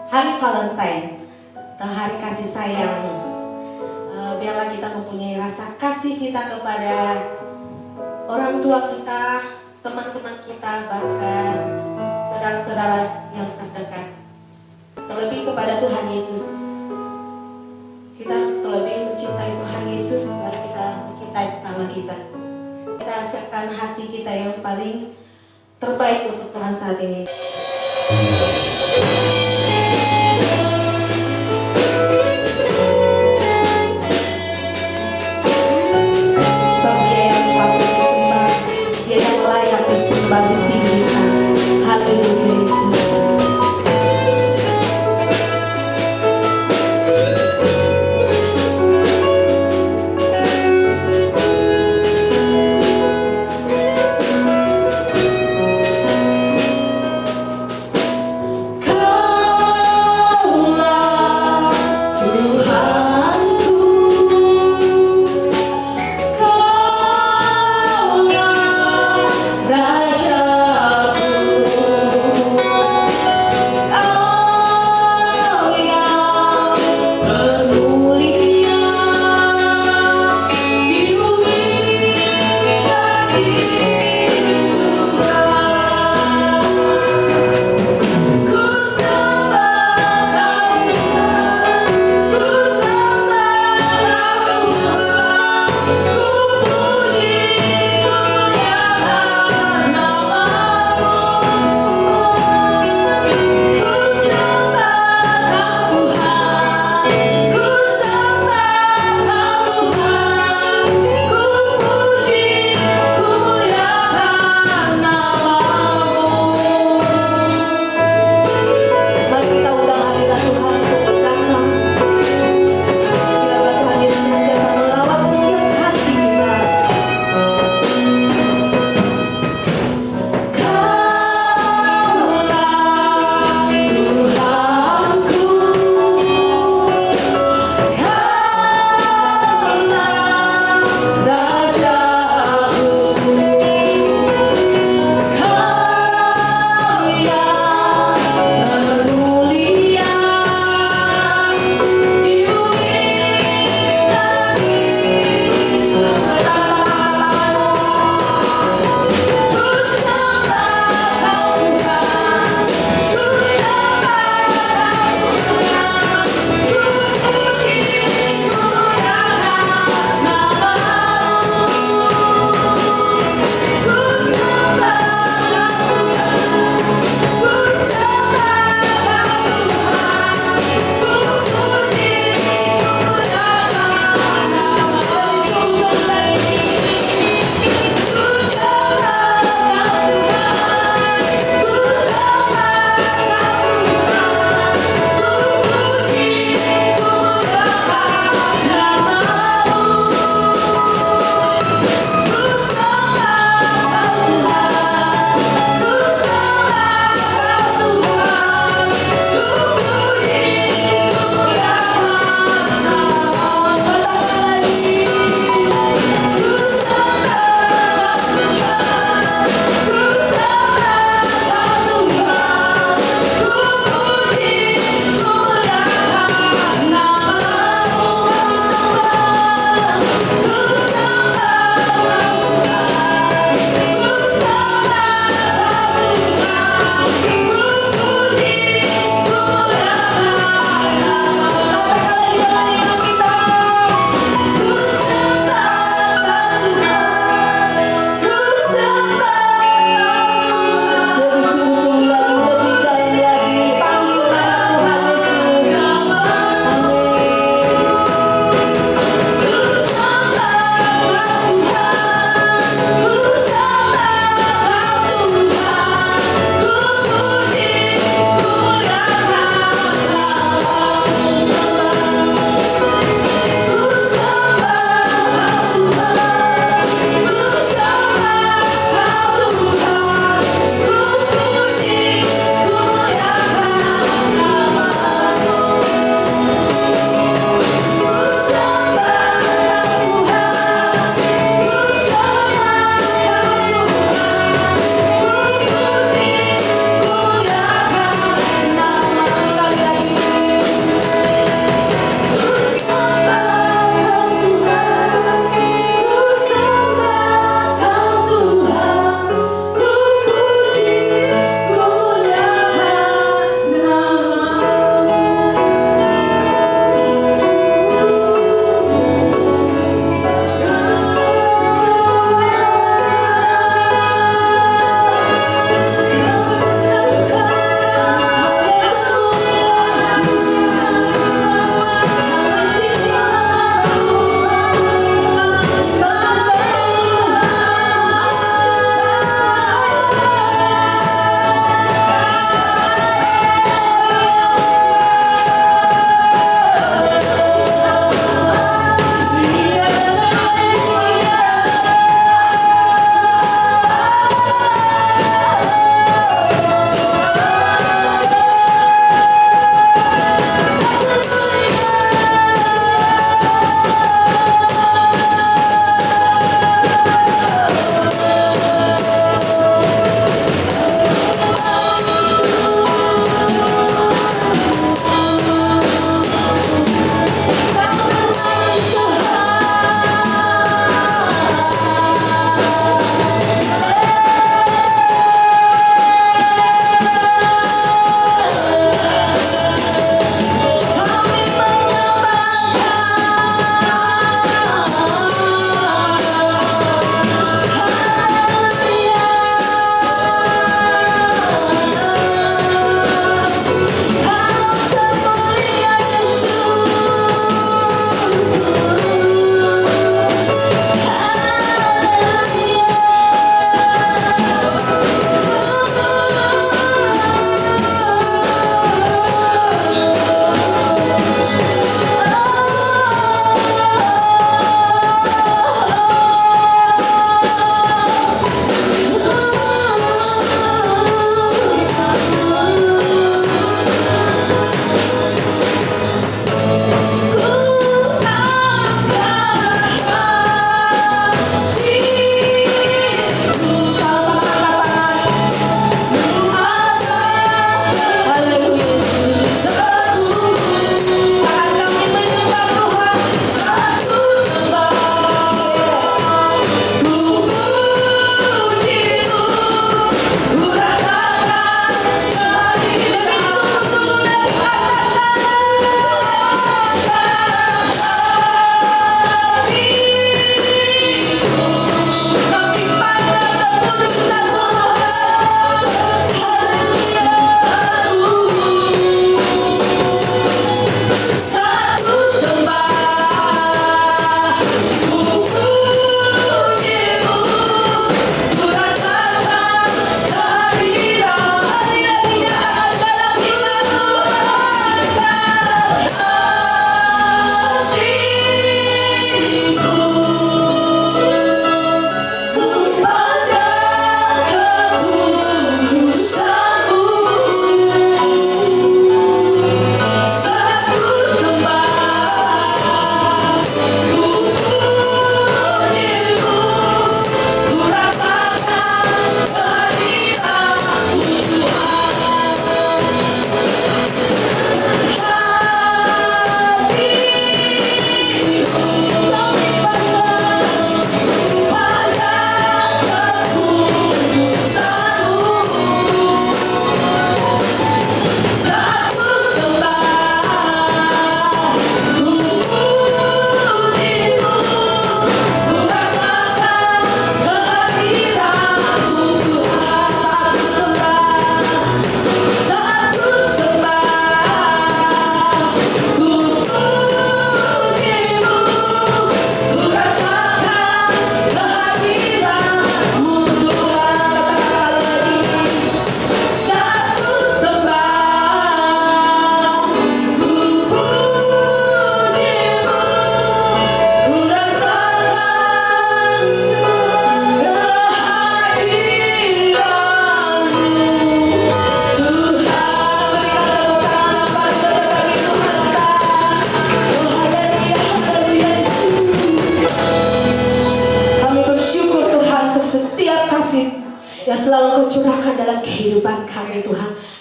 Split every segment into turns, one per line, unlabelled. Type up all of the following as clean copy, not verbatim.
hari Valentine atau hari kasih sayang. Biarlah kita mempunyai rasa kasih kita kepada orang tua kita, teman-teman kita, bahkan saudara-saudara yang terdekat. Terlebih kepada Tuhan Yesus. Kita harus terlebih mencintai Tuhan Yesus baru kita mencintai sesama kita. Kita siapkan hati kita yang paling terbaik untuk Tuhan saat ini. Sebab Dia yang patut disembah, Dia yang layak disembah ditinggikan. Haleluya Yesus.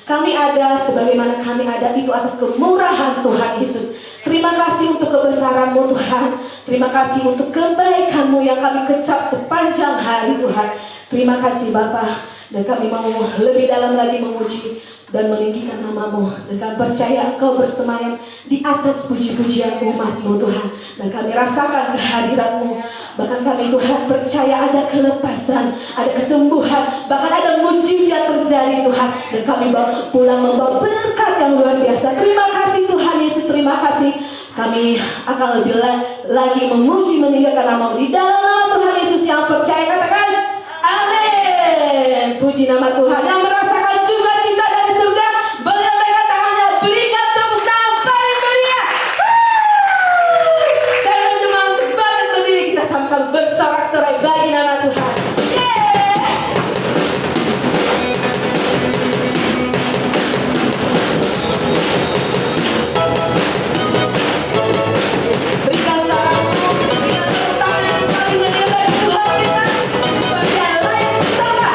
Kami ada sebagaimana kami ada itu atas kemurahan Tuhan Yesus. Terima kasih untuk kebesaran-Mu Tuhan. Terima kasih untuk kebaikan-Mu yang kami kecap sepanjang hari Tuhan. Terima kasih Bapa. Dan kami mau lebih dalam lagi memuji dan meninggikan nama-Mu. Dan kami percaya Engkau bersemayam di atas puji-pujian umat-Mu Tuhan. Dan kami rasakan kehadiran-Mu. Bahkan kami Tuhan percaya ada kelepasan, ada kesembuhan, bahkan ada mujizat terjadi Tuhan. Dan kami pulang membawa berkat yang luar biasa. Terima kasih Tuhan Yesus, terima kasih. Kami akan lebih lagi memuji meninggikan nama-Mu di dalam nama Tuhan Yesus. Yang percaya katakan amin. Puji nama Tuhan. Yang merasakan sukacita dari surga, boleh angkat tangannya, berikan tepuk tangan paling meriah. Saya mencoba untuk bangkit berdiri, kita sama-sama bersorak-sorai bagi nama Tuhan. Berikan sorakmu, berikan tepuk tangan yang paling meriah bagi Tuhan kita. Bagi layak bersama.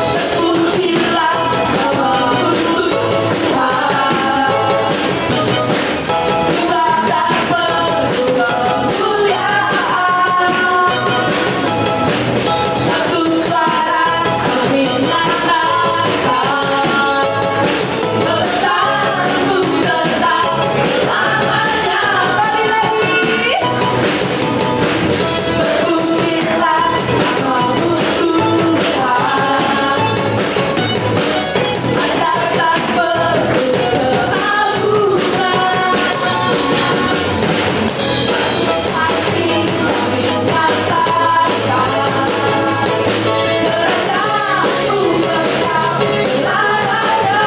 Terpujilah nama-Mu Tuhan. Tuhan tak perlu kemuliaan. Satu suara kami nyatakan, bersatu tetap selamanya. Sekali lagi. Terpujilah nama-Mu Tuhan. Ajar tak perlu keraguan. Hati kami nyatakan, kehendak-Mu tetap selamanya.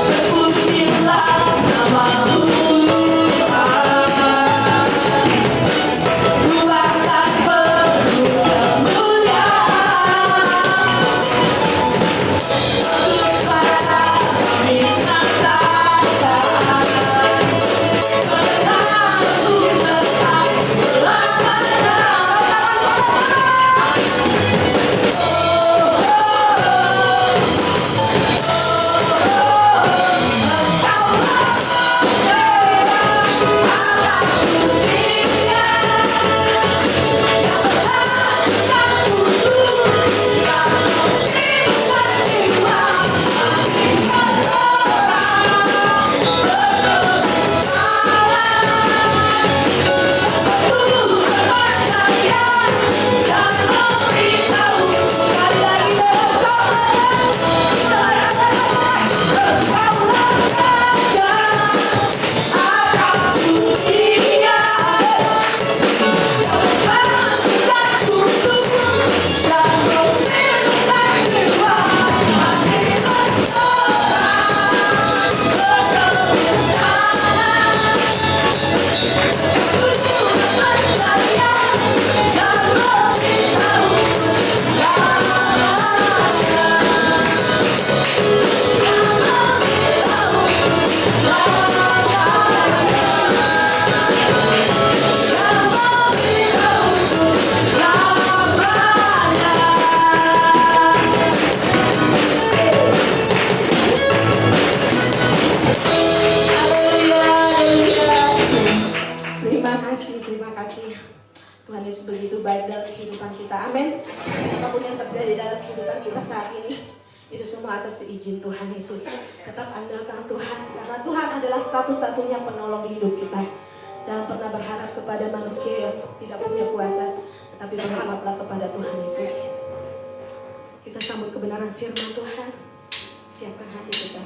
Terpujilah nama-Mu Tuhan. Tuhan tak perlu kemuliaan. Satu suara kami nyatakan, bersatu tetap selamanya. Terima kasih. Tuhan Yesus begitu baik dalam kehidupan kita. Amin. Apapun yang terjadi dalam kehidupan kita saat ini, itu semua atas izin Tuhan Yesus. Tetap andalkan Tuhan, karena Tuhan adalah satu-satunya penolong di hidup kita. Jangan pernah berharap kepada manusia yang tidak punya kuasa, tetapi berharaplah kepada Tuhan Yesus. kebenaran firman Tuhan. Siapkan hati kita.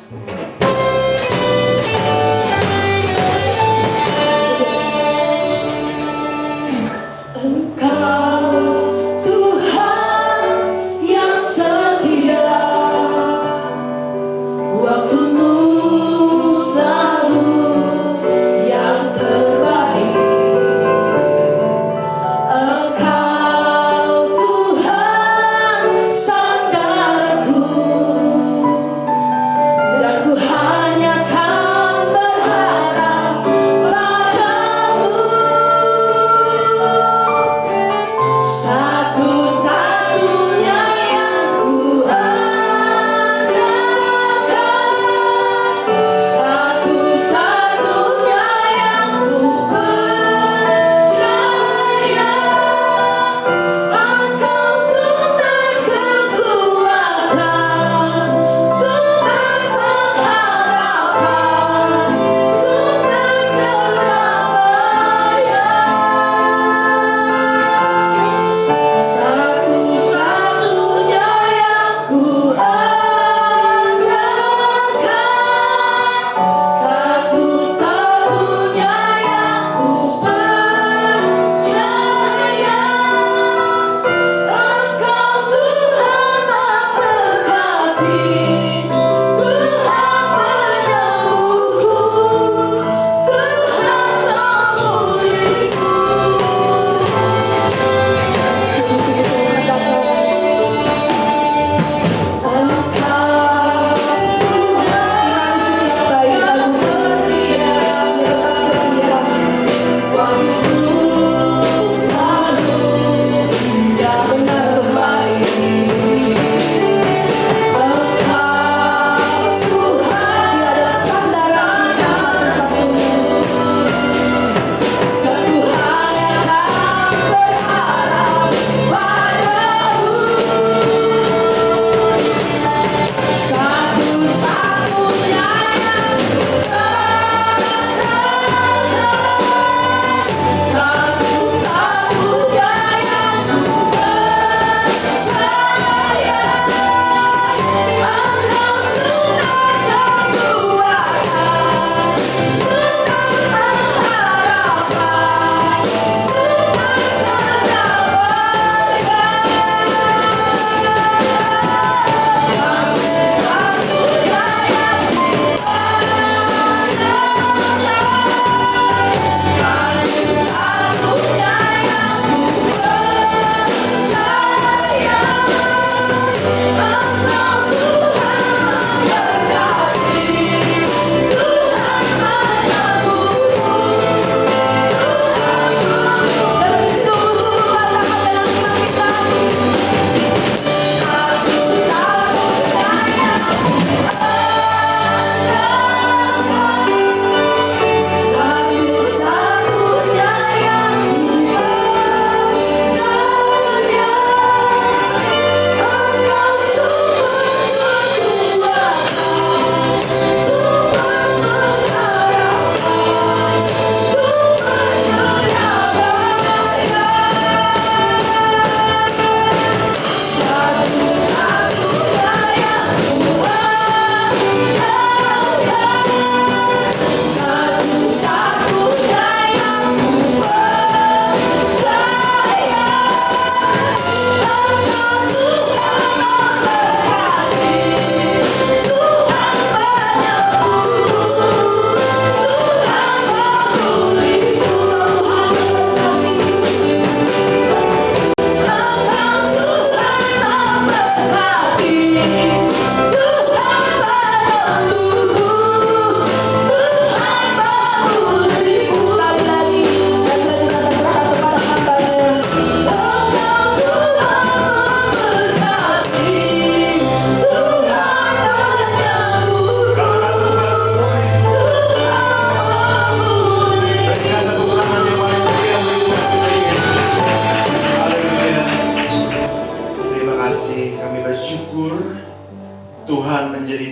Tuhan menjadi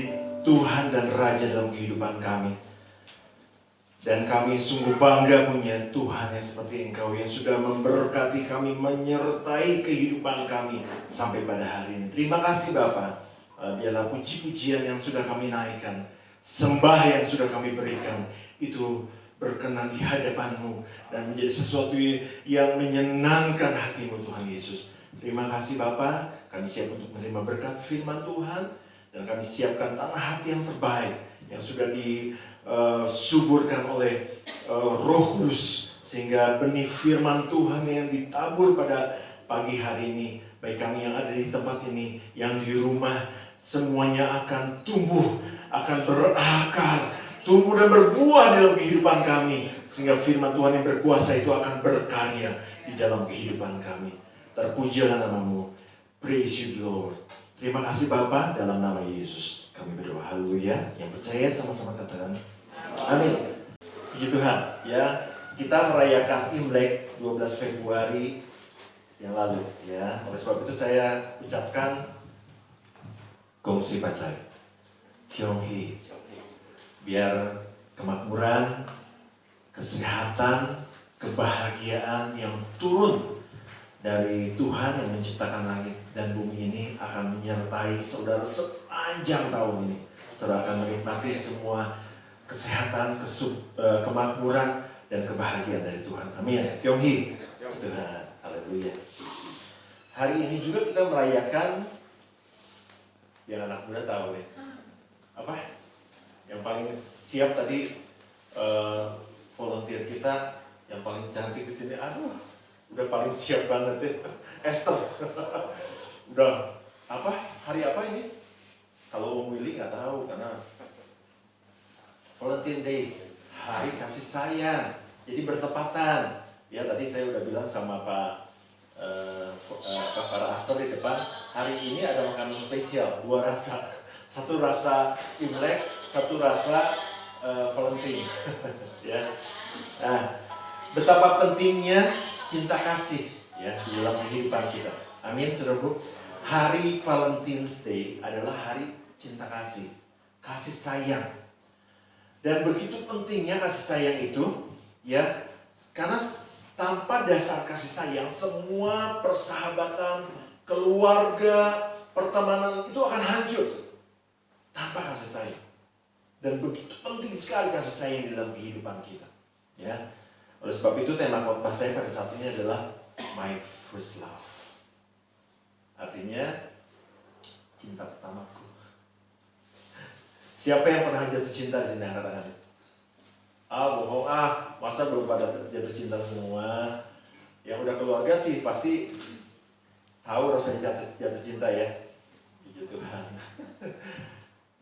Tuhan dan Raja dalam kehidupan kami. Dan kami sungguh bangga punya Tuhan yang seperti Engkau, yang sudah memberkati kami, menyertai kehidupan kami sampai pada hari ini. Terima kasih Bapa. biarlah puji-pujian yang sudah kami naikkan, sembah yang sudah kami berikan, itu berkenan di hadapan-Mu dan menjadi sesuatu yang menyenangkan hati-Mu Tuhan Yesus. Terima kasih Bapa, kami siap untuk menerima berkat firman Tuhan, dan kami siapkan tanah hati yang terbaik yang sudah disuburkan oleh Roh Kudus, sehingga benih firman Tuhan yang ditabur pada pagi hari ini, baik kami yang ada di tempat ini, yang di rumah, semuanya akan tumbuh, akan berakar, tumbuh dan berbuah dalam kehidupan kami, sehingga firman Tuhan yang berkuasa itu akan berkarya di dalam kehidupan kami. Terpujilah nama-Mu. Praise you Lord. Terima kasih Bapa, dalam nama Yesus kami berdoa. Haleluya. Yang percaya sama-sama katakan amin. Puji Tuhan. Ya, kita merayakan Imlek 12 Februari yang lalu, ya. Oleh sebab itu saya ucapkan Gongsi Pacai, Kyonghi. Biar kemakmuran, kesehatan, kebahagiaan yang turun dari Tuhan yang menciptakan langit dan bumi ini akan menyertai saudara sepanjang tahun ini. Saudara akan menikmati semua kesehatan, kemakmuran, dan kebahagiaan dari Tuhan. Amin. Kyonghi. Tuhan. Haleluya. Hari ini juga kita merayakan, yang anak muda tahu nih, apa? Yang paling siap tadi volunteer kita, yang paling cantik di sini. Aduh, udah paling siap banget ya, Esther. Udah apa? Hari apa ini? Kalau Om Willy nggak tahu, karena Valentine Days, hari kasih sayang. Jadi bertepatan. Ya tadi saya udah bilang sama Pak para aser di depan, hari ini ada makanan spesial, 2 rasa. Satu rasa Imlek, satu rasa Valentine. Ya. Nah, betapa pentingnya cinta kasih ya di dalam kehidupan kita. Amin, saudaraku. Hari Valentine's Day adalah hari cinta kasih, kasih sayang. Dan begitu pentingnya kasih sayang itu, ya, karena tanpa dasar kasih sayang, semua persahabatan, keluarga, pertemanan itu akan hancur tanpa kasih sayang. Dan begitu penting sekali kasih sayang di dalam kehidupan kita. Ya, oleh sebab itu tema khotbah saya pada saat ini adalah My First Love. Artinya cinta pertamaku. Siapa yang pernah jatuh cinta di sini, angkat tangan? Bohong, masa belum pada jatuh cinta semua? Yang udah keluarga sih pasti tahu rasanya jatuh cinta ya. Puji Tuhan.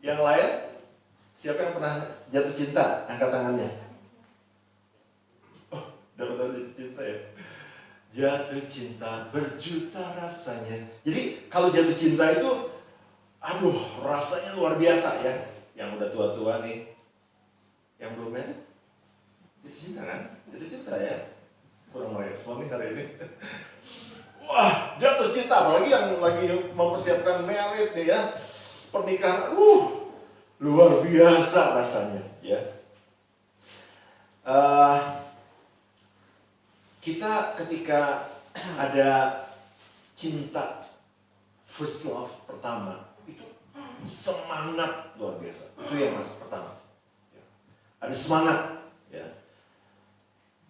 Yang lain, siapa yang pernah jatuh cinta? Angkat tangannya. Dapat jatuh cinta ya. Jatuh cinta berjuta rasanya. Jadi kalau jatuh cinta itu, rasanya luar biasa ya. Yang udah tua-tua nih, yang belum ya, jatuh cinta kan? Jatuh cinta ya. Kurang merespon nih hari ini. Wah, jatuh cinta, apalagi yang lagi mempersiapkan married nih ya, pernikahan, luar biasa rasanya ya. Kita ketika ada cinta first love pertama, itu semangat luar biasa. Itu yang pertama. Ya. Ada semangat, ya.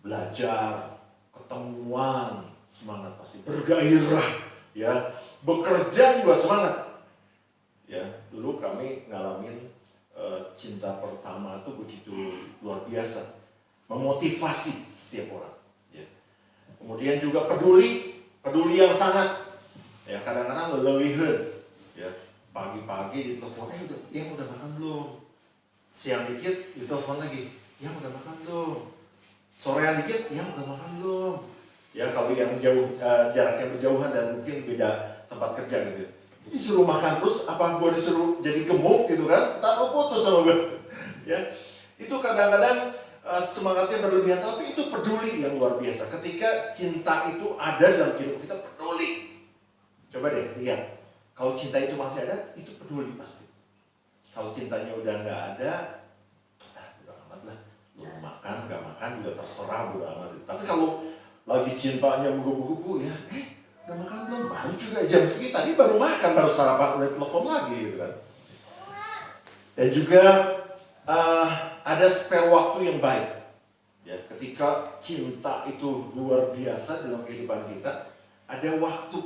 Belajar, ketemuan, semangat pasti. Bergairah, ya. Bekerja juga semangat. Ya, dulu kami ngalamin cinta pertama itu begitu luar biasa, memotivasi setiap orang. Ya. Kemudian juga peduli yang sangat. Ya, kadang-kadang lewiheun. Ya. Pagi-pagi ditelepon, yang udah makan belum? Siang dikit ditelepon lagi, yang udah makan belum? Sorean dikit, yang udah makan belum? Ya, kalau yang jauh, jaraknya berjauhan dan mungkin beda tempat kerja gitu, disuruh makan terus, apa gue disuruh jadi gemuk gitu kan? Tak lu putus sama gue. Ya, itu kadang-kadang semangatnya berlebihan, tapi itu peduli yang luar biasa. Ketika cinta itu ada dalam hidup kita, peduli. Coba deh lihat. Kalau cinta itu masih ada, itu peduli pasti. Kalau cintanya udah nggak ada, udah amat lah. Lu makan, nggak makan juga terserah, udah amat. Tapi kalau lagi cintanya menggebu-gebu ya,
Udah makan belum? Baru juga jam segini, tadi baru makan, baru sarapan, udah telepon lagi gitu kan. Dan juga ada spare waktu yang baik. Ya, ketika cinta itu luar biasa dalam kehidupan kita, ada waktu,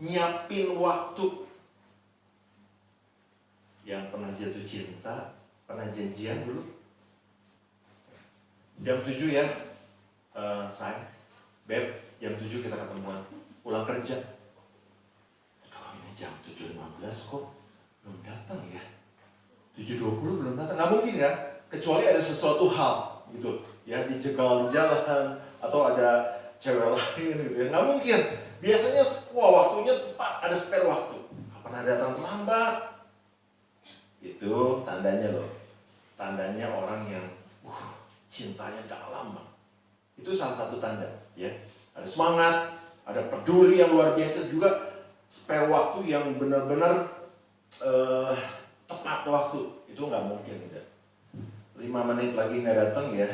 nyiapin waktu. Yang pernah jatuh cinta, pernah janjian dulu. Jam 7 ya, sayang, Beb, jam 7 kita ketemuan, pulang kerja. Aduh, ini jam 7.15 kok belum datang ya. 7.20 belum datang, nggak mungkin ya, kecuali ada sesuatu hal gitu ya, dijegal di jalan atau ada cewek lain gitu ya, nggak mungkin. Biasanya waktunya tepat, ada spare waktu. Kapan ada datang terlambat, itu tandanya loh, tandanya orang yang cintanya dalam. Itu salah satu tanda ya, ada semangat, ada peduli yang luar biasa, juga spare waktu yang benar-benar tepat waktu. Itu nggak mungkin udah 5 menit lagi nggak datang ya,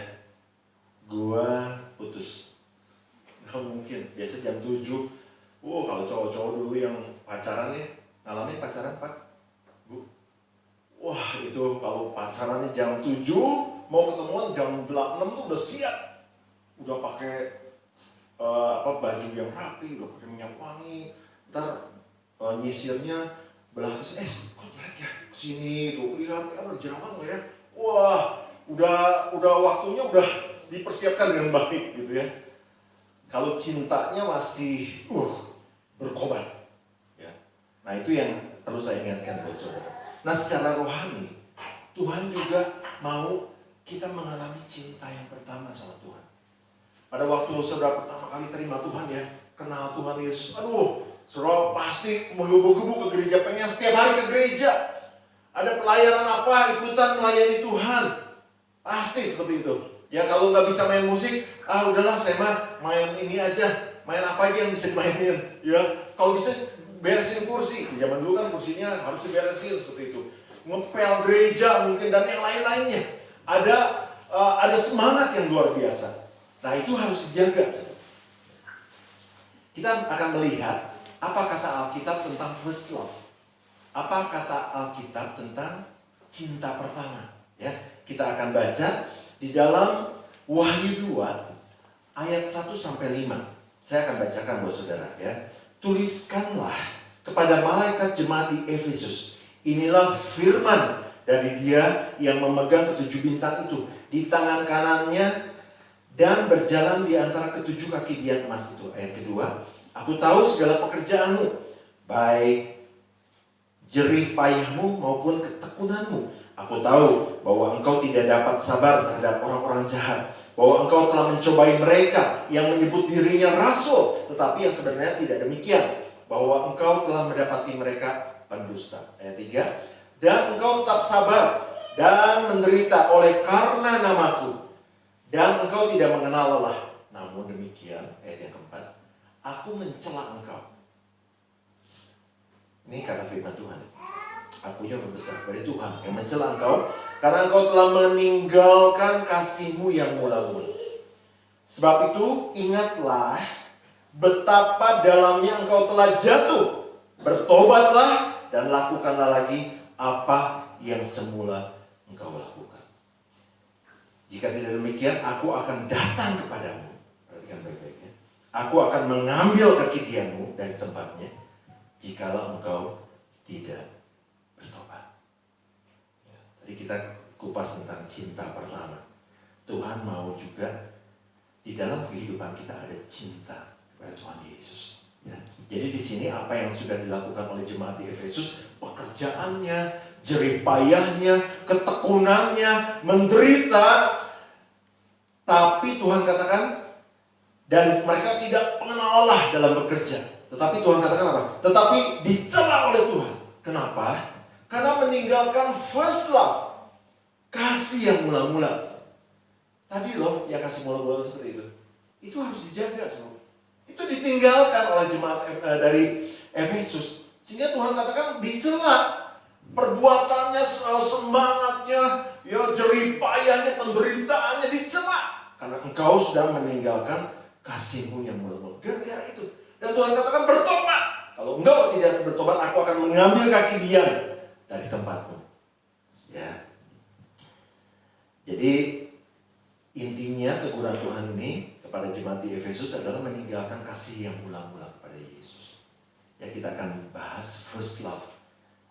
gua putus. Nggak mungkin. Biasa jam 7. Kalau cowok-cowok dulu yang pacaran ya, ngalamin pacaran Pak, Bu? Wah, itu kalau pacarannya jam 7, mau ketemuan jam 6 tuh udah siap. Udah pakai baju yang rapi, udah pakai minyak wangi. Ntar nyisirnya belah ke sini, kok jelek ya? Kesini tuh, lihat, jerawat nggak ya? Wah, udah waktunya udah dipersiapkan dengan baik gitu ya. Kalau cintanya masih berkobar ya. Nah, itu yang perlu saya ingatkan buat saudara. Nah, secara rohani Tuhan juga mau kita mengalami cinta yang pertama sama Tuhan. Pada waktu saudara pertama kali terima Tuhan ya, kenal Tuhan Yesus, saudara pasti menggebu-gebu ke gereja, pengen setiap hari ke gereja. Ada pelayanan apa, ikutan melayani Tuhan. Pasti seperti itu. Ya, kalau nggak bisa main musik, udahlah saya main ini aja. Main apa aja yang bisa dimainin. Ya, kalau bisa beresin kursi. Zaman dulu kan kursinya harus diberesin seperti itu. Ngepel gereja mungkin dan yang lain-lainnya. Ada semangat yang luar biasa. Nah, itu harus dijaga. Kita akan melihat apa kata Alkitab tentang first love. Apa kata Alkitab tentang cinta pertama? Ya, kita akan baca di dalam Wahyu 2 ayat 1 sampai 5. Saya akan bacakan buat saudara ya. Tuliskanlah kepada malaikat jemaat di Efesus. Inilah firman dari Dia yang memegang ketujuh bintang itu di tangan kanannya dan berjalan di antara ketujuh kaki dian emas itu. Ayat kedua, aku tahu segala pekerjaanmu, baik jerih payahmu maupun ketekunanmu. Aku tahu bahwa engkau tidak dapat sabar terhadap orang-orang jahat, bahwa engkau telah mencobai mereka yang menyebut dirinya rasul, tetapi yang sebenarnya tidak demikian, bahwa engkau telah mendapati mereka pendusta. Ayat 3, dan engkau tetap sabar dan menderita oleh karena namaku, dan engkau tidak mengenal lelah. Namun demikian, ayat yang keempat, aku mencela engkau. Ini kata firman Tuhan. Aku yang besar dari Tuhan yang mencela engkau, karena engkau telah meninggalkan kasihmu yang mula-mula. Sebab itu ingatlah betapa dalamnya engkau telah jatuh. Bertobatlah dan lakukanlah lagi apa yang semula engkau lakukan. Jika tidak demikian, aku akan datang kepadamu. Perhatikan baik-baiknya. Aku akan mengambil kekidianmu dari tempatnya, jikalau engkau tidak bertobat. Ya, tadi kita kupas tentang cinta pertama. Tuhan mau juga di dalam kehidupan kita ada cinta kepada Tuhan Yesus. Ya. Jadi di sini apa yang sudah dilakukan oleh jemaat di Efesus, pekerjaannya, jerih payahnya, ketekunannya, menderita, tapi Tuhan katakan, dan mereka tidak mengenal Allah dalam bekerja. Tetapi Tuhan katakan apa? Tetapi dicela oleh Tuhan. Kenapa? Karena meninggalkan first love, kasih yang mula-mula. Tadi loh yang kasih mula-mula seperti itu. Itu harus dijaga semua. Itu ditinggalkan oleh jemaat dari Efesus. Sehingga Tuhan katakan dicela. Perbuatannya, semangatnya, ya jerih payahnya, penderitaannya dicela. Karena engkau sudah meninggalkan kasihmu yang mula-mula. Gara-gara itu. Dan Tuhan katakan bertobat. Kalau engkau tidak bertobat, aku akan mengambil kaki dia dari tempatmu. Ya. Jadi intinya teguran Tuhan ini kepada jemaat di Efesus adalah meninggalkan kasih yang ulang-ulang kepada Yesus. Ya, kita akan bahas first love.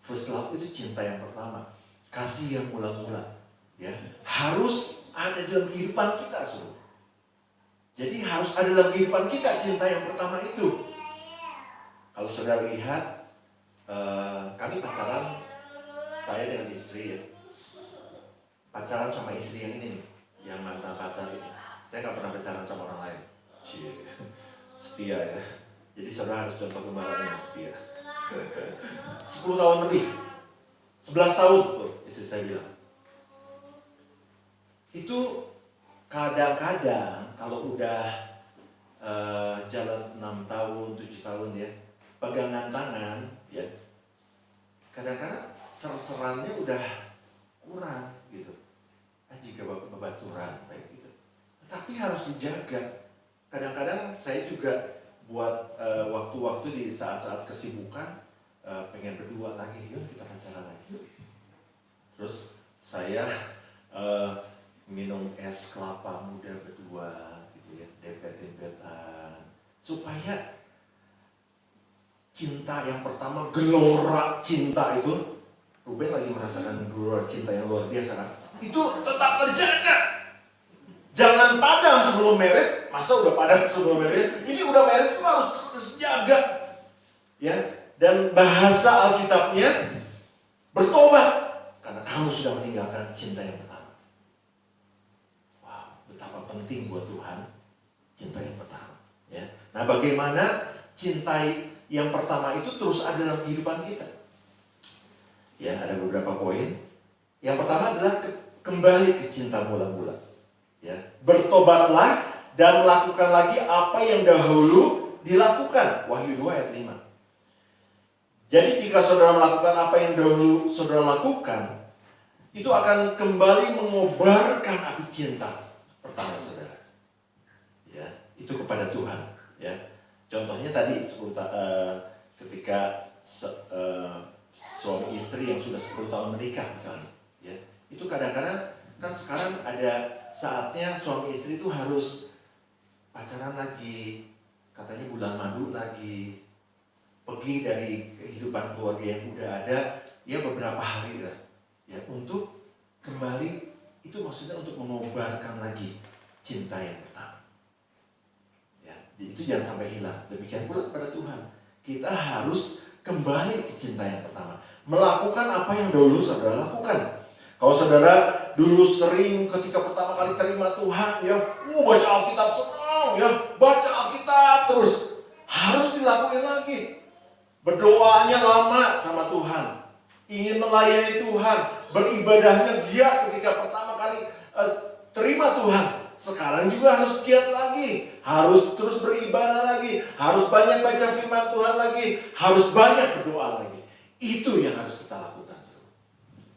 First love itu cinta yang pertama, kasih yang ulang-ulang. Ya, harus ada dalam kehidupan kita semua. Jadi harus ada dalam kehidupan kita cinta yang pertama itu. Kalau saudara lihat, kami pacaran, saya dengan istri ya. Pacaran sama istri yang ini nih, yang mantan pacar ini. Saya nggak pernah pacaran sama orang lain. Cie, setia ya. Jadi saudara harus contoh kembali yang setia. 10 tahun lebih, 11 tahun tuh istri saya bilang. Itu kadang-kadang kalau udah jalan 6 tahun, 7 tahun ya, pegangan tangan ya, kadang-kadang ser-serannya udah kurang gitu. Jika bebaturan kayak gitu. Tetapi harus dijaga. Kadang-kadang saya juga buat waktu-waktu di saat-saat kesibukan pengen berdua lagi, yuk kita pacaran lagi yuk. Terus saya minum es kelapa muda berdua gitu ya, dempet-dempetan, supaya cinta yang pertama, gelora cinta itu, Ruben lagi merasakan gelora cinta yang luar biasa kan, itu tetap terjaga. Jangan padam sebelum merit. Masa udah padam sebelum merit? Ini udah merit itu harus terus jaga. Ya, dan bahasa Alkitabnya bertobat karena kamu sudah meninggalkan cinta yang pertama. Wow, betapa penting buat Tuhan cinta yang pertama. Ya, nah bagaimana cinta yang pertama itu terus ada dalam kehidupan kita? Ya, ada beberapa poin. Yang pertama adalah kembali ke cinta mula-mula. Ya, bertobatlah dan melakukan lagi apa yang dahulu dilakukan. Wahyu 2 ayat 5. Jadi jika saudara melakukan apa yang dahulu saudara lakukan, itu akan kembali mengobarkan api cinta pertama saudara. Ya, itu kepada Tuhan. Ya, contohnya tadi ketika suami istri yang sudah 10 tahun menikah misalnya, ya, itu kadang-kadang kan sekarang ada saatnya suami istri itu harus pacaran lagi, katanya bulan madu lagi, pergi dari kehidupan keluarga yang udah ada, ya beberapa hari lah, ya untuk kembali, itu maksudnya untuk mengobarkan lagi cinta yang pertama. Ya, itu jangan sampai hilang. Demikian pula kepada Tuhan, kita harus kembali ke cinta yang pertama, melakukan apa yang dahulu saudara lakukan. Kalau saudara dulu sering ketika pertama kali terima Tuhan ya, baca Alkitab senang ya, baca Alkitab terus, harus dilakuin lagi. Berdoanya lama sama Tuhan, ingin melayani Tuhan, beribadahnya giat ketika pertama kali terima Tuhan. Sekarang juga harus giat lagi, harus terus beribadah lagi, harus banyak baca firman Tuhan lagi, harus banyak berdoa lagi. Itu yang harus kita lakukan.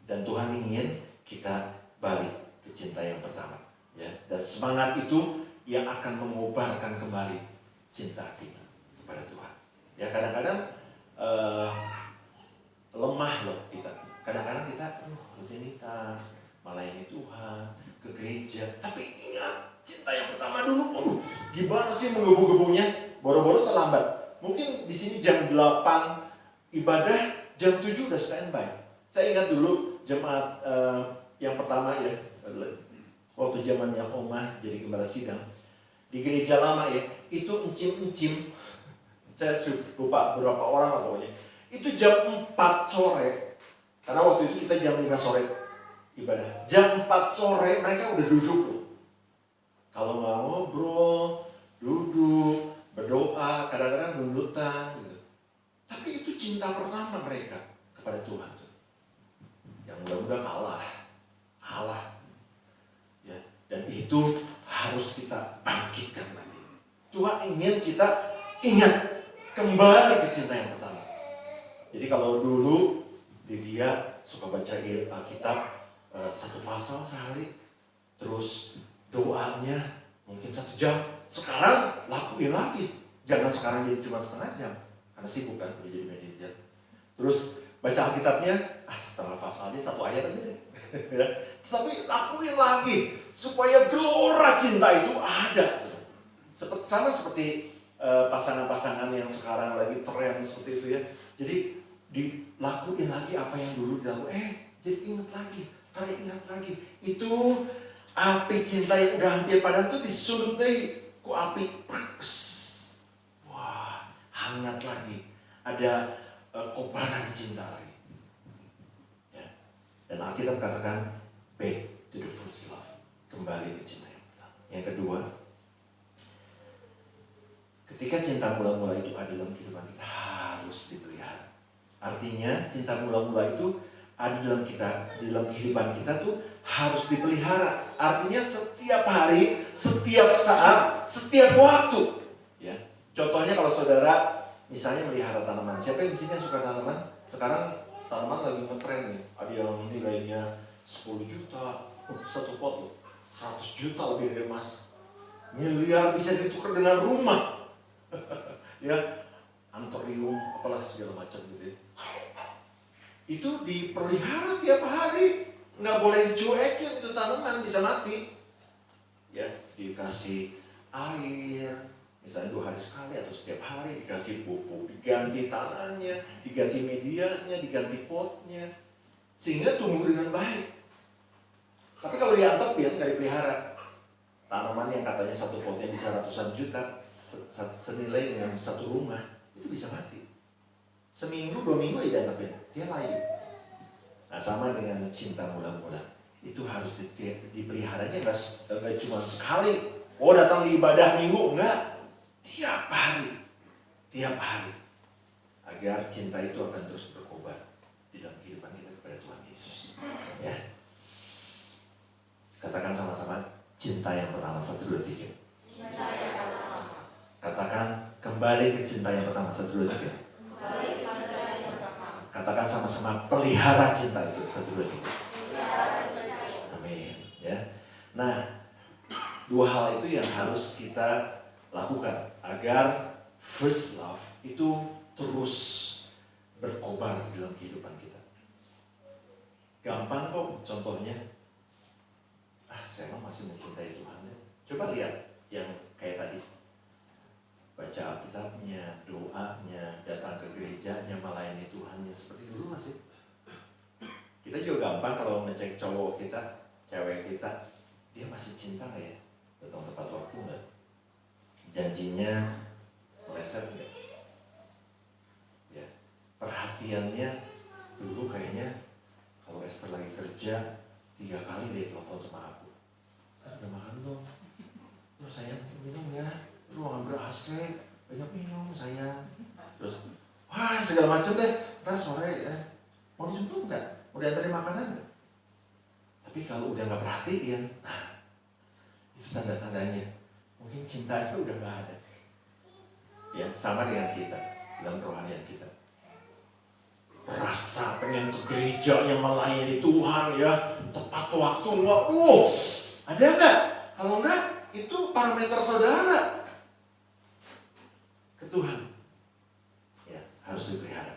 Dan Tuhan ingin kita balik ke cinta yang pertama, ya. Dan semangat itu yang akan mengobarkan kembali cinta kita kepada Tuhan. Ya, kadang-kadang lemah loh kita. Kadang-kadang kita rutinitas, melayani Tuhan, ke gereja. Tapi ingat cinta yang pertama dulu. Gimana sih menggebu-gebunya? Boro-boro terlambat. Mungkin di sini jam 8 ibadah, jam 7 udah standby. Saya ingat dulu jemaat yang pertama ya, waktu zamannya Omah jadi gembala sidang di gereja lama ya, itu encim-encim, saya lupa berapa orang lah pokoknya, itu jam 4 sore, karena waktu itu kita jam 5 sore ibadah, jam 4 sore mereka udah duduk loh. Kalau nggak ngobrol, duduk, berdoa, kadang-kadang nundutan gitu. Tapi itu cinta pertama mereka kepada Tuhan. Yang mudah-mudahan kalah. Ya, dan itu harus kita bangkitkan lagi. Tuhan ingin kita ingat kembali ke cinta yang pertama. Jadi kalau dulu dia suka baca Alkitab 1 pasal sehari, terus doanya mungkin 1 jam, sekarang lakuin lagi Jangan sekarang jadi cuma setengah jam, karena sibuk kan udah jadi manajer. Terus baca Alkitabnya, setengah pasal aja, 1 ayat aja deh. Ya. Tetapi lakuin lagi supaya gelora cinta itu ada. Sama seperti pasangan-pasangan yang sekarang lagi tren seperti itu ya. Jadi dilakuin lagi apa yang dulu dilakukan. Jadi ingat lagi, ingat lagi. Itu api cinta yang udah hampir padam tuh disulut deh ku api. Wah, hangat lagi. Ada kobaran cinta lagi. Ya. Dan Alkitab katakan back to the first love. Kembali ke cinta yang pertama. Yang kedua, ketika cinta mula-mula itu ada dalam kehidupan kita, harus dipelihara. Artinya cinta mula-mula itu ada dalam kita, di dalam kehidupan kita tuh harus dipelihara. Artinya setiap hari, setiap saat, setiap waktu. Ya. Contohnya kalau saudara misalnya melihara tanaman. Siapa yang di sini yang suka tanaman? Sekarang tanaman lagi ngetren nih. Ada yang nilainya 10 juta, satu pot loh. 100 juta lebih dari emas. Miliar bisa ditukar dengan rumah. Ya, antorium, apalah segala macam gitu ya. Itu dipelihara tiap hari. Nggak boleh dicuekin, itu tanaman bisa mati. Ya, dikasih air. Misalnya 2 hari sekali atau setiap hari dikasih pupuk, diganti tanahnya, diganti medianya, diganti potnya, sehingga tumbuh dengan baik. Tapi kalau diantepin, nggak dipelihara, tanaman yang katanya satu potnya bisa ratusan juta, senilai dengan satu rumah, itu bisa mati. Seminggu, 2 minggu aja diantepin, dia layu. Nah sama dengan cinta mula-mula, itu harus dipeliharanya nggak cuma sekali. Oh datang di ibadah minggu, enggak. Tiap hari, agar cinta itu akan terus berkobar di dalam kehidupan kita kepada Tuhan Yesus. Ya, katakan sama-sama cinta yang pertama, 1, 2, 3. Cinta yang pertama. Katakan kembali ke cinta yang pertama, 1, 2, 3. Kembali ke cinta yang pertama. Katakan sama-sama pelihara cinta itu, 1, 2, 3. Amin. Ya, nah 2 hal itu yang harus kita lakukan agar first love itu terus berkobar dalam kehidupan kita. Gampang kok contohnya. Saya masih mencintai Tuhan ya. Coba lihat yang kayak tadi. Baca Alkitabnya, doanya, datang ke gerejanya, melayani Tuhannya seperti dulu masih. Kita juga gampang kalau ngecek cowok kita, cewek kita, dia masih cinta nggak ya? Datang tepat waktu nggak? Janjinya meleset nggak? Ya, perhatiannya dulu kayaknya kalau Esther lagi kerja 3 kali dia telepon sama aku. Udah makan dong. Lu sayang minum ya. Lu ngambil AC, banyak minum sayang. Terus, wah segala macam deh. Ntar sore mau dijemput nggak? Mau diantarin makanan nggak? Tapi kalau udah nggak perhatiin, itu tanda-tandanya. Mungkin cinta itu udah gak ada. Ya, sama dengan kita, dalam kerohanian kita. Rasa pengen ke gerejanya melayani Tuhan ya, tepat waktu, ada nggak? Kalau enggak, itu parameter saudara ke Tuhan. Ya, harus dipelihara.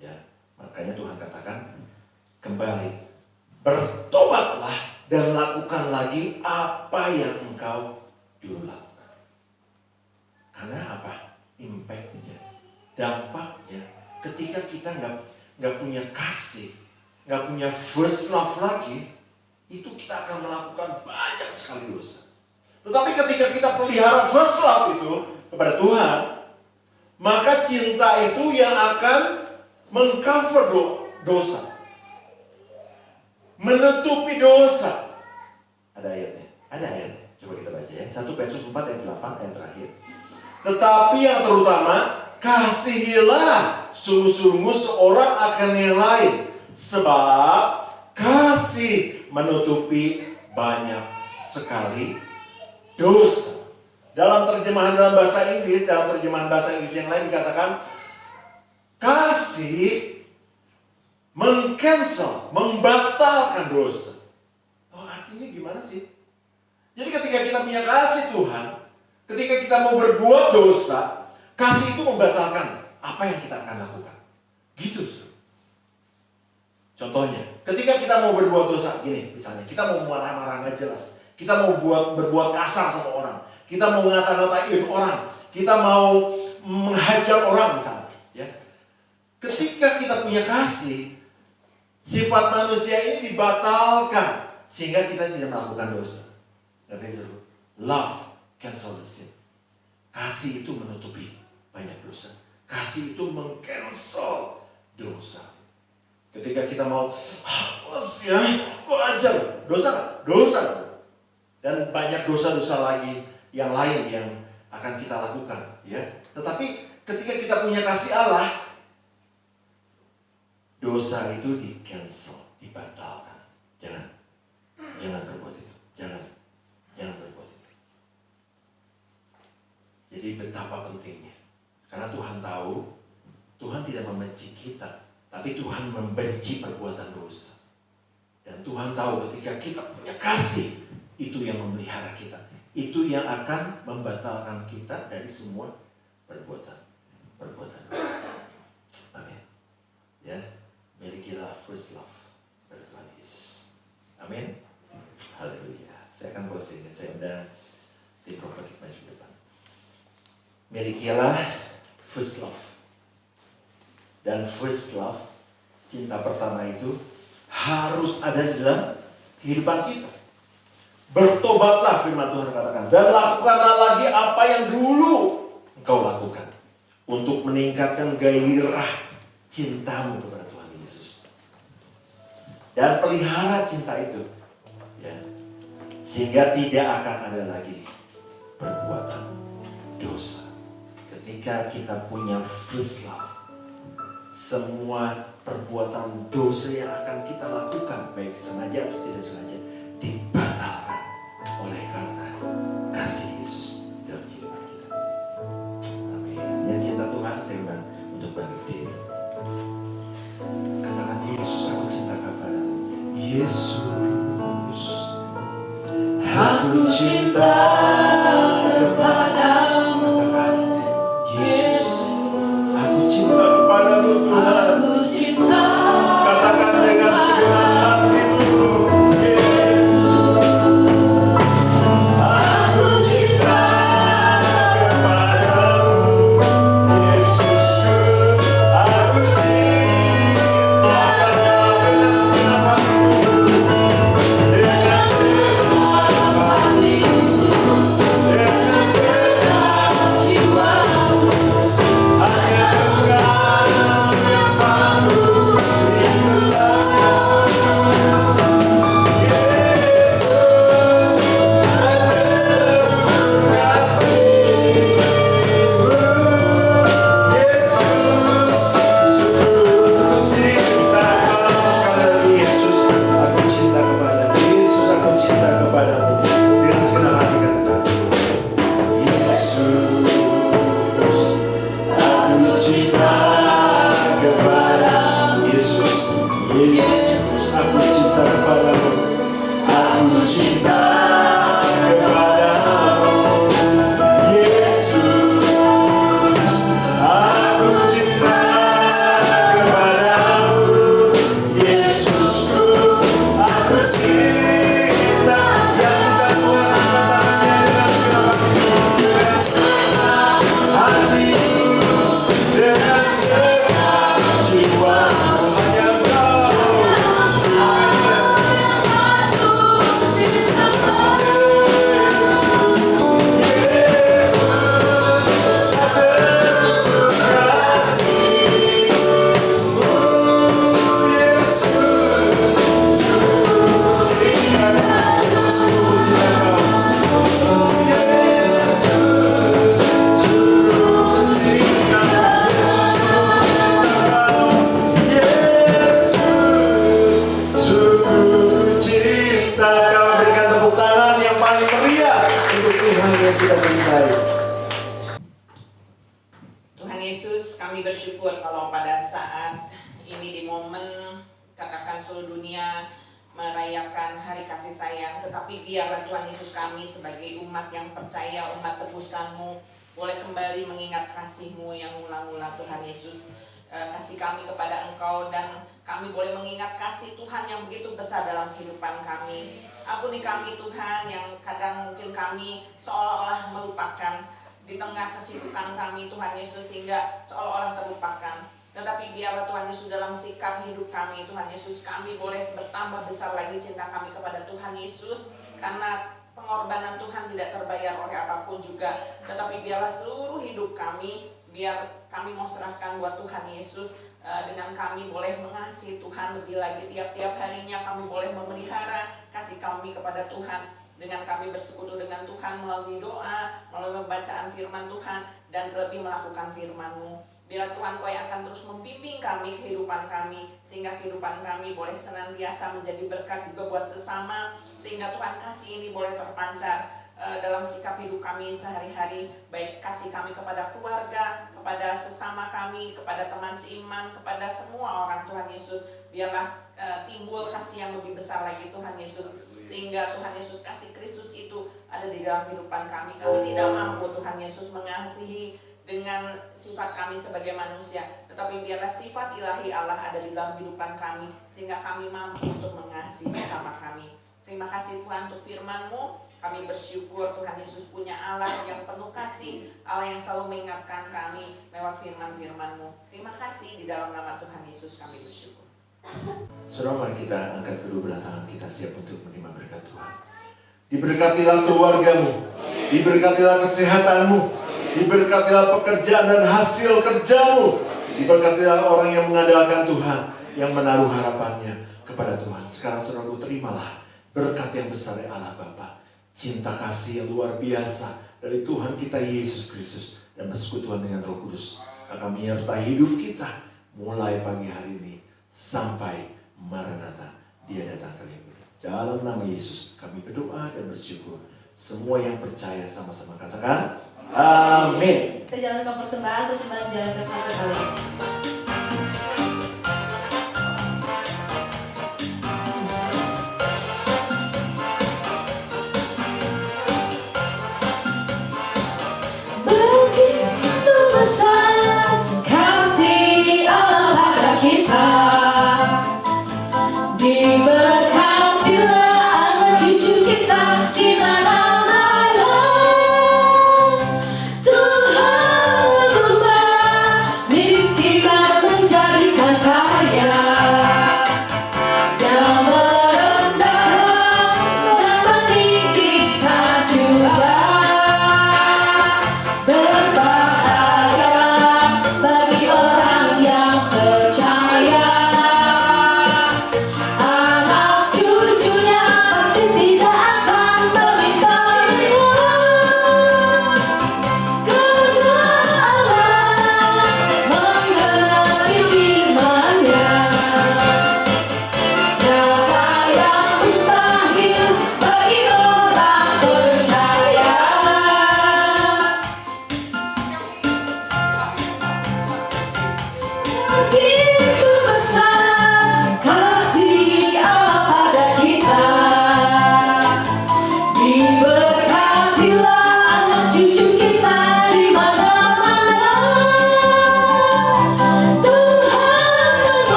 Ya, makanya Tuhan katakan, kembali, bertobatlah dan lakukan lagi apa yang engkau dulu lakukan. Karena apa? Impact-nya, dampaknya, ketika kita nggak punya kasih, nggak punya first love lagi, itu kita akan melakukan banyak sekali dosa. Tetapi ketika kita pelihara first love itu kepada Tuhan, maka cinta itu yang akan mengcover dosa, menutupi dosa. Ada ayatnya? Ada ayatnya. Coba kita baca ya. 1 Petrus 4 ayat 8 ayat terakhir. Tetapi yang terutama, kasihilah sungguh-sungguh seorang akan yang lain. Sebab kasih menutupi banyak sekali dosa. Dalam terjemahan bahasa Inggris yang lain dikatakan, kasih meng-cancel, membatalkan dosa. Oh, artinya gimana sih? Jadi ketika kita punya kasih Tuhan, ketika kita mau berbuat dosa, Kasih itu membatalkan apa yang kita akan lakukan. Gitu. Contohnya, ketika kita mau berbuat dosa, gini misalnya, kita mau marah-marah nggak jelas, kita mau berbuat kasar sama orang, kita mau ngata-ngatain orang, kita mau menghajar orang misalnya, ya. Ketika kita punya kasih, sifat manusia ini dibatalkan sehingga kita tidak melakukan dosa. Love cancel the sin. Kasih itu menutupi banyak dosa. Kasih itu mengcancel dosa. Ketika kita mau, mas ya, kok ajar, dosa nggak? Dosa. Dan banyak dosa-dosa lagi yang lain yang akan kita lakukan, ya. Tetapi ketika kita punya kasih Allah, dosa itu di cancel, dibatalkan. Jangan berbuat itu, jangan berbuat itu. Jadi betapa pentingnya, karena Tuhan tahu, Tuhan tidak membenci kita. Tapi Tuhan membenci perbuatan dosa. Dan Tuhan tahu ketika kita punya kasih, itu yang memelihara kita. Itu yang akan membatalkan kita dari semua perbuatan dosa. Amin. Ya, milikilah first love pada Tuhan Yesus. Amin. Haleluya. Saya akan closing. Saya undang tim prophetic maju depan. Milikilah first love. Dan first love, cinta pertama itu harus ada di dalam kehidupan kita. Bertobatlah, firman Tuhan katakan, dan lakukanlah lagi apa yang dulu engkau lakukan untuk meningkatkan gairah cintamu kepada Tuhan Yesus. Dan pelihara cinta itu, ya, sehingga tidak akan ada lagi perbuatan dosa. Ketika kita punya first love, semua perbuatan dosa yang akan kita lakukan, baik sengaja atau tidak sengaja, dibatalkan oleh karena kasih Yesus dalam kehidupan kita. Amin. Yang cinta Tuhan, saya undang untuk bangkit diri. Katakan, Yesus, aku cinta kepadamu. Yesus, aku cinta kepadamu. Yesus, aku cinta kepadamu Tuhan. Katakan dengan segenap hatimu, Yesus, aku cinta kepadamu. Yesusku, aku cinta dengan segenap hatiku, dengan segenap hatiku, dengan segenap jiwaku. Hanya Engkau yang mampu.
Tuhan Yesus, kami bersyukur kalau pada saat ini di momen katakan seluruh dunia merayakan hari kasih sayang, tetapi biarlah Tuhan Yesus kami sebagai umat yang percaya, umat tebusan-Mu, boleh kembali mengingat kasih-Mu yang mula-mula Tuhan Yesus. Kasih kami kepada Engkau, dan kami boleh mengingat kasih Tuhan yang begitu besar dalam kehidupan kami. Ampuni kami Tuhan, yang kadang mungkin kami seolah-olah melupakan di tengah kesibukan kami Tuhan Yesus, sehingga seolah-olah terlupakan. Tetapi biarlah Tuhan Yesus dalam sikap hidup kami Tuhan Yesus, kami boleh bertambah besar lagi cinta kami kepada Tuhan Yesus, karena pengorbanan Tuhan tidak terbayar oleh apapun juga. Tetapi biarlah seluruh hidup kami, biar kami mau serahkan buat Tuhan Yesus. Dengan kami boleh mengasihi Tuhan lebih lagi, tiap-tiap harinya kami boleh memelihara kasih kami kepada Tuhan, dengan kami bersekutu dengan Tuhan melalui doa, melalui pembacaan firman Tuhan, dan terlebih melakukan firman-Mu. Biar Tuhan Kau yang akan terus membimbing kami, kehidupan kami, sehingga kehidupan kami boleh senantiasa menjadi berkat juga buat sesama, sehingga Tuhan kasih ini boleh terpancar dalam sikap hidup kami sehari-hari, baik kasih kami kepada keluarga, kepada sesama kami, kepada teman seiman, kepada semua orang Tuhan Yesus. Biarlah timbul kasih yang lebih besar lagi Tuhan Yesus, sehingga Tuhan Yesus, kasih Kristus itu ada di dalam kehidupan kami. Kami tidak mampu Tuhan Yesus mengasihi dengan sifat kami sebagai manusia, tetapi biarlah sifat ilahi Allah ada di dalam kehidupan kami, sehingga kami mampu untuk mengasihi sesama kami. Terima kasih Tuhan untuk firman-Mu. Kami bersyukur Tuhan Yesus punya Allah yang penuh kasih, Allah yang selalu mengingatkan kami lewat firman-firman-Mu. Terima kasih, di dalam nama Tuhan Yesus kami bersyukur.
Saudara, mari kita angkat kedua belah tangan kita, siap untuk menerima berkat Tuhan. Diberkatilah keluargamu, diberkatilah kesehatanmu, diberkatilah pekerjaan dan hasil kerjamu, diberkatilah orang yang mengandalkan Tuhan, yang menaruh harapannya kepada Tuhan. Sekarang saudara, terimalah berkat yang besar dari Allah Bapa, cinta kasih yang luar biasa dari Tuhan kita Yesus Kristus, dan persekutuan dengan Roh Kudus akan menyertai hidup kita mulai pagi hari ini sampai Maranatha, Dia datang kali ini. Dalam nama Yesus kami berdoa dan bersyukur. Semua yang percaya sama-sama katakan amin.
Kita jalankan persembahan jalankan satu kali.